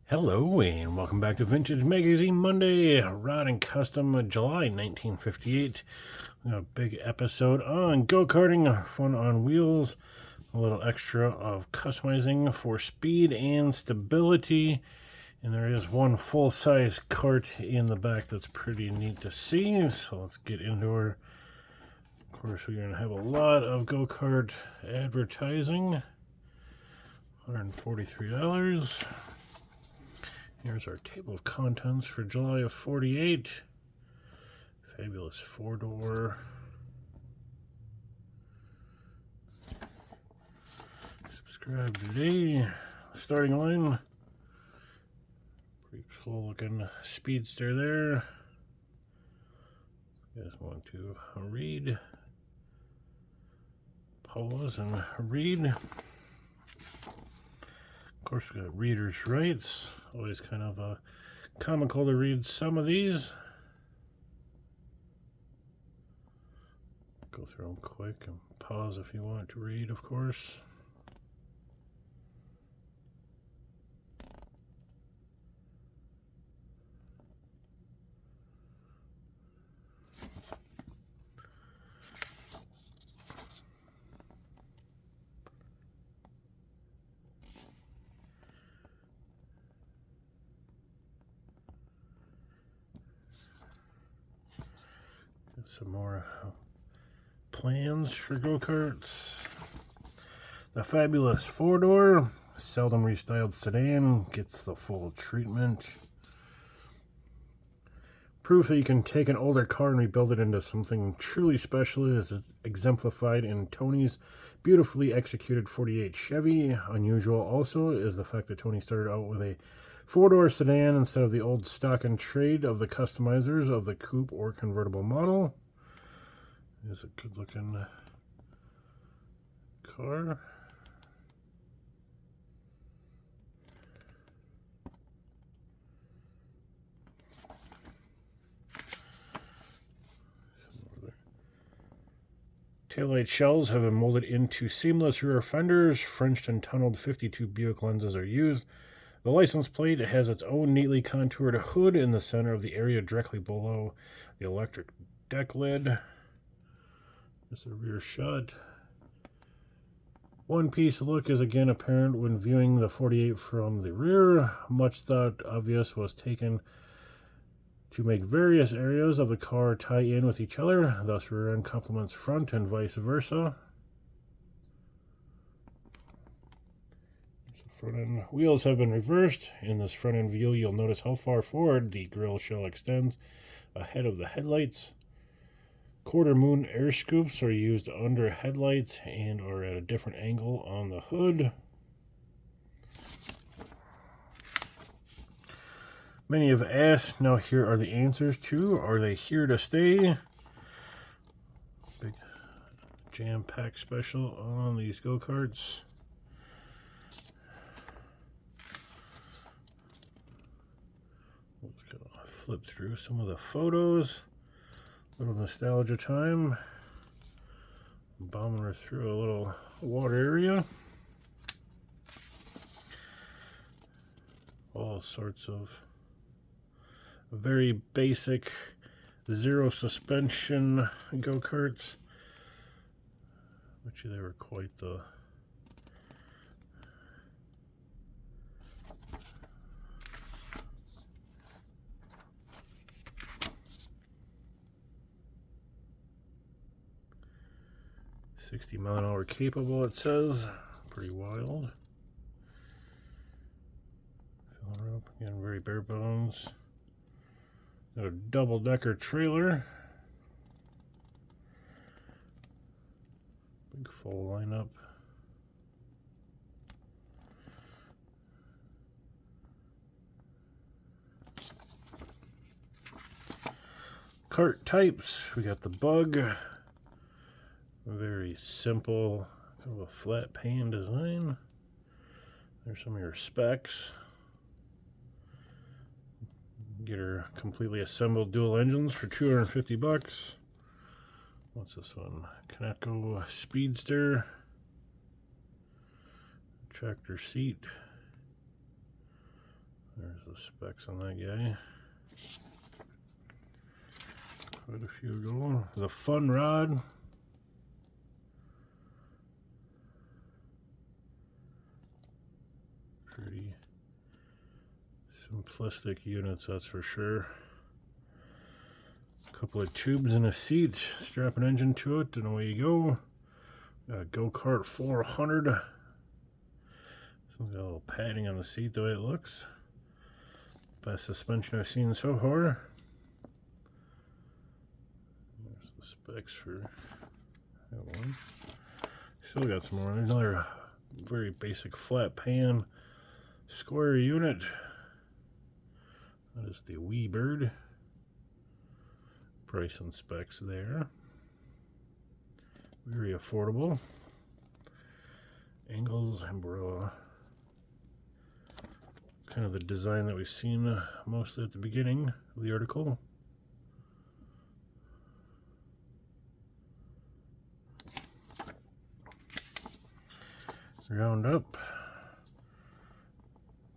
Hello and welcome back to Vintage Magazine Monday, Rod and Custom, July 1958. We got a big episode on go-karting, fun on wheels, a little extra of customizing for speed and stability, and there is one full-size cart in the back that's pretty neat to see, so let's get into her. Of course, we're going to have a lot of go-kart advertising, $143. Here's our table of contents for July of 48. Fabulous four-door. Subscribe today. Starting line. Pretty cool looking speedster there. You guys want to read. Pause and read. Of course, we got readers' rights. Always kind of comical to read some of these. Go through them quick and pause if you want to read, of course. Some more plans for go-karts. The fabulous four-door, seldom restyled sedan gets the full treatment. Proof that you can take an older car and rebuild it into something truly special is exemplified in Tony's beautifully executed 48 Chevy. Unusual also is the fact that Tony started out with a four-door sedan instead of the old stock and trade of the customizers of the coupe or convertible model. Is a good looking car. Taillight shells have been molded into seamless rear fenders. Frenched and tunneled 52 Buick lenses are used. The license plate has its own neatly contoured hood in the center of the area directly below the electric deck lid. Just a rear shot. One piece look is again apparent when viewing the 48 from the rear. Much thought obvious was taken to make various areas of the car tie in with each other, thus rear end complements front and vice versa. Front end wheels have been reversed. In this front end view, you'll notice how far forward the grille shell extends ahead of the headlights. Quarter moon air scoops are used under headlights and are at a different angle on the hood. Many have asked, now here are the answers to, are they here to stay? Big jam-packed special on these go-karts. Let's go flip through some of the photos. Little nostalgia time. Bombing her through a little water area. All sorts of very basic zero suspension go-karts. Bet you they were quite the $60-mile-an-hour capable, it says. Pretty wild. Filling her up again, very bare bones. Got a double-decker trailer. Big full lineup. Cart types. We got the Bug. Very simple, kind of a flat pan design. There's some of your specs. Get her completely assembled dual engines for $250. What's this one? Kaneko Speedster. Tractor seat. There's the specs on that guy. Quite a few going. The fun rod. Pretty simplistic units, that's for sure. A couple of tubes and a seat. Strap an engine to it and away you go. Got a Go-Kart 400. Got a little padding on the seat the way it looks. Best suspension I've seen so far. There's the specs for that one. Still got some more. There's another very basic flat pan square unit. That is the Wee Bird. Price and specs there. Very affordable. Angles, umbrella. Kind of the design that we've seen mostly at the beginning of the article. Round up.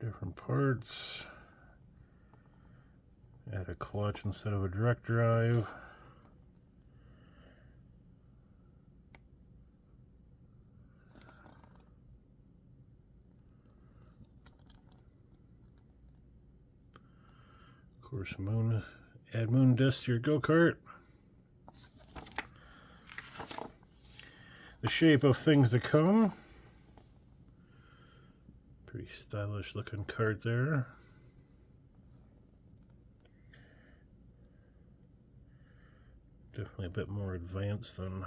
Different parts. Add a clutch instead of a direct drive. Of course, add moon disc to your go-kart. The shape of things to come. Pretty stylish looking kart there. Definitely a bit more advanced than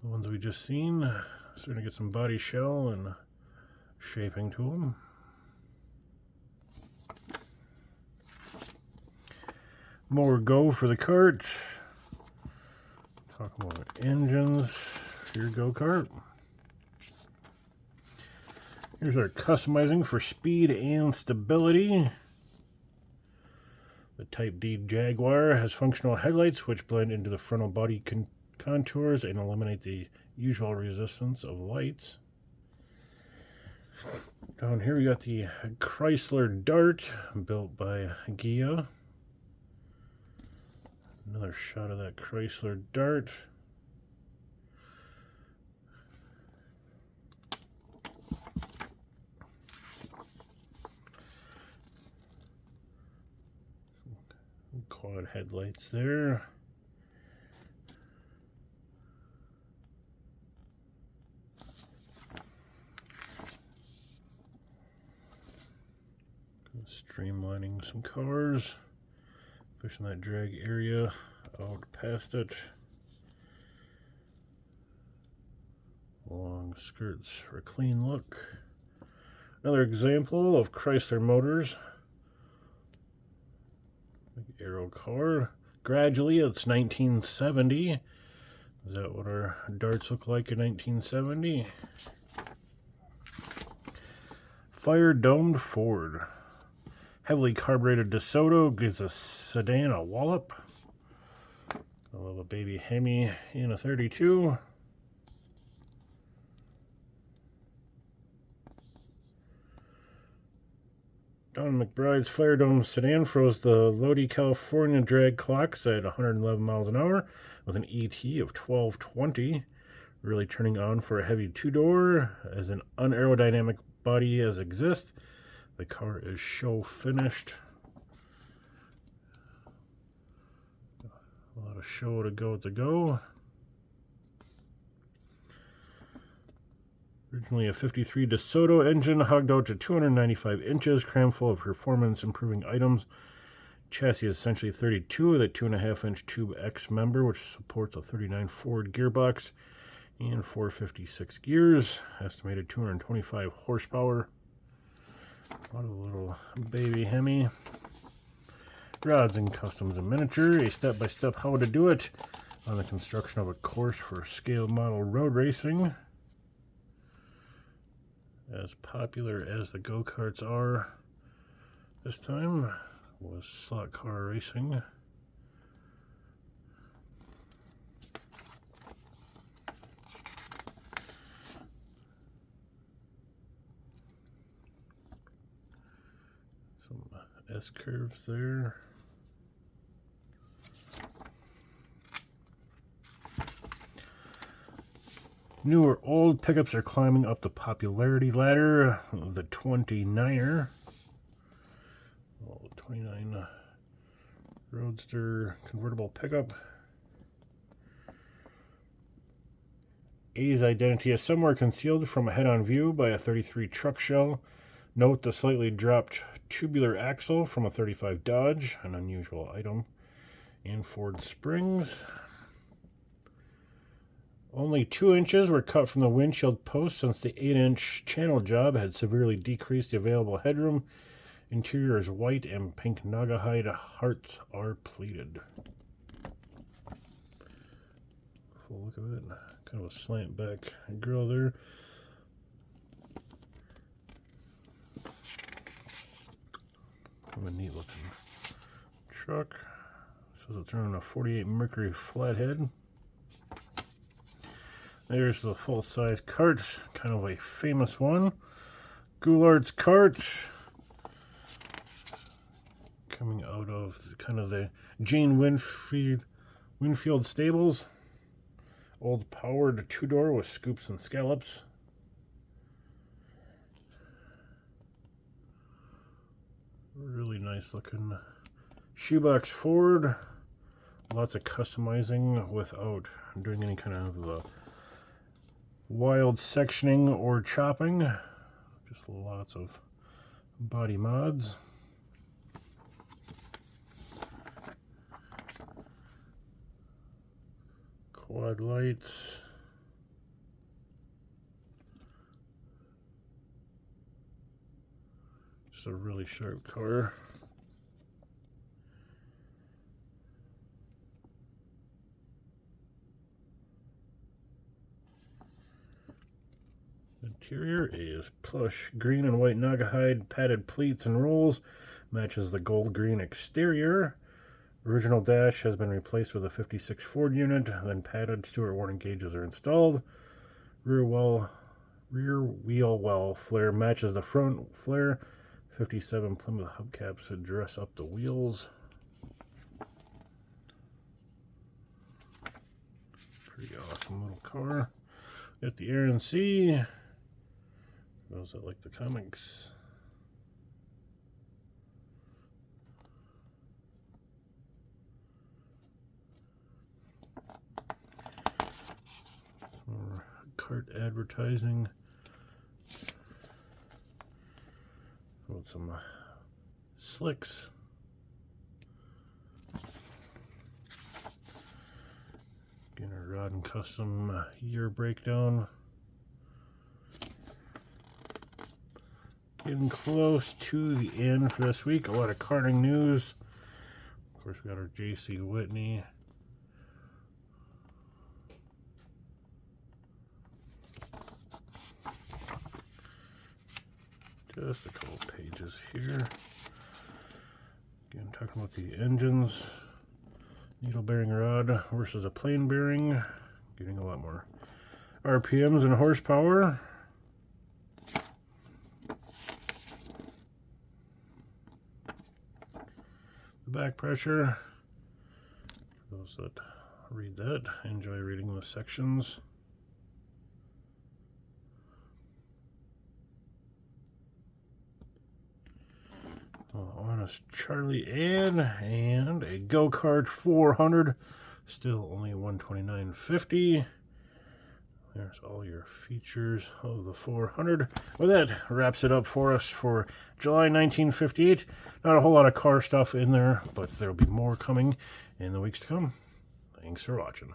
the ones we just seen. Starting to get some body shell and shaping to them. More go for the kart. Talk about engines for your go-kart. Here's our customizing for speed and stability. The Type D Jaguar has functional headlights which blend into the frontal body contours and eliminate the usual resistance of lights. Down here we got the Chrysler Dart built by Gia. Another shot of that Chrysler Dart. Quad headlights there. Streamlining some cars. Pushing that drag area out past it. Long skirts for a clean look. Another example of Chrysler Motors. Aero car. Gradually, it's 1970. Is that what our darts look like in 1970? Fire-domed Ford. Heavily carbureted DeSoto gives a sedan a wallop. I love a baby Hemi in a 32. Don McBride's Firedome sedan froze the Lodi, California drag clocks at 111 miles an hour with an ET of 1220. Really turning on for a heavy two-door as an unaerodynamic body as exists. The car is show finished. A lot of show to go. Originally a 53 DeSoto engine, hogged out to 295 inches, crammed full of performance-improving items. Chassis is essentially 32 with a 2.5-inch Tube X member, which supports a 39 Ford gearbox and 456 gears. Estimated 225 horsepower. What a little baby Hemi. Rods and customs and miniature. A step-by-step how to do it on the construction of a course for scale model road racing. As popular as the Go-Karts are this time, was slot car racing. Some S-curves there. New or old pickups are climbing up the popularity ladder. The 29er. Oh, 29 Roadster convertible pickup. A's identity is somewhere concealed from a head-on view by a 33 truck shell. Note the slightly dropped tubular axle from a 35 Dodge, an unusual item. And Ford springs. Only 2 inches were cut from the windshield post since the 8-inch channel job had severely decreased the available headroom. Interior is white and pink Naugahyde. Hearts are pleated. Full look of it. Kind of a slant back grill there. Kind of a neat looking truck. Says it's running a 48 Mercury flathead. There's the full-size cart, kind of a famous one. Goulart's cart. Coming out of kind of the Jane Winfield stables. Old powered 2-door with scoops and scallops. Really nice looking shoebox Ford. Lots of customizing without doing any kind of wild sectioning or chopping. Just lots of body mods. Quad lights. Just a really sharp car. Interior is plush green and white Naugahyde padded pleats and rolls. Matches the gold green exterior. Original dash has been replaced with a 56 Ford unit, then padded Stewart warning gauges are installed. Rear wheel well flare matches the front flare. 57 Plymouth hubcaps to dress up the wheels. Pretty awesome little car. Got the Air and C. Those that like the comics. More cart advertising. With some slicks. Getting a Rod and Custom year breakdown. Getting close to the end for this week. A lot of karting news. Of course, we got our JC Whitney. Just a couple pages here. Again, talking about the engines. Needle bearing rod versus a plain bearing. Getting a lot more RPMs and horsepower. The back pressure. For those that read that, enjoy reading the sections. Honest Charlie and a Go-Kart 400. Still only $129.50. There's all your features of the 400. Well, that wraps it up for us for July 1958. Not a whole lot of car stuff in there, but there'll be more coming in the weeks to come. Thanks for watching.